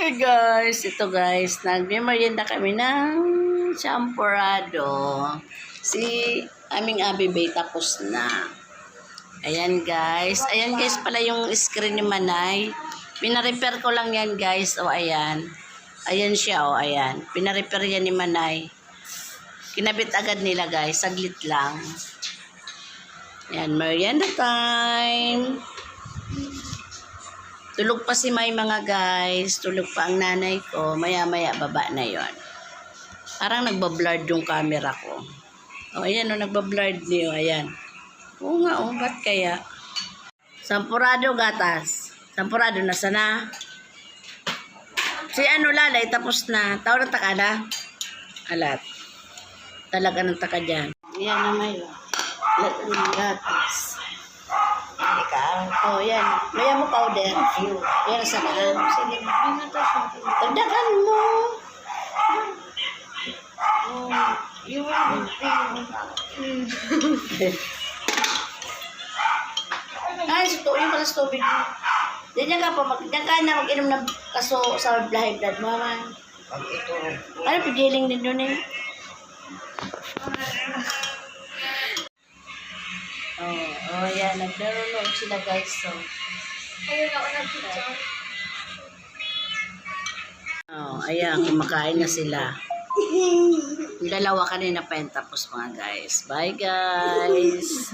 Hey guys, ito guys, nagme-merienda kami ng champorado. Si aming abibay tapos na. Ayan guys pala yung screen ni Manay. Pina-repair ko lang yan guys, o ayan. Ayan siya, o ayan. Pina-repair yan ni Manay. Kinabit agad nila guys, saglit lang. Ayan, merienda time. Tulog pa si May mga guys. Tulog pa ang nanay ko. Maya-maya baba na yon. Parang nagbablurred yung camera ko. O, ayan o, nagbablurred niyo. Ayan. Oo nga o, ba't kaya? Sampurado gatas. Sampurado na sana. Si ano lalay, tapos na. Tao ng takada. Alat. Talaga ng taka dyan. Ayan na May. Gatas. Oh, yan. Maya mo powder. Yan sa kaan. Sige. Tagdagan mo. You will Ay, suto. Yung pala sa tubig. Diyan ka pa. Diyan ka na mag-inom ng kaso sa high blood mo. Ano, pigiling din doon eh. Oh, yan. Nagdarunod sila guys. So. Ayun ako nag-picture. Oh, ayan. Kumakain na sila. Yung dalawa kanina pa yun tapos mga guys. Bye guys.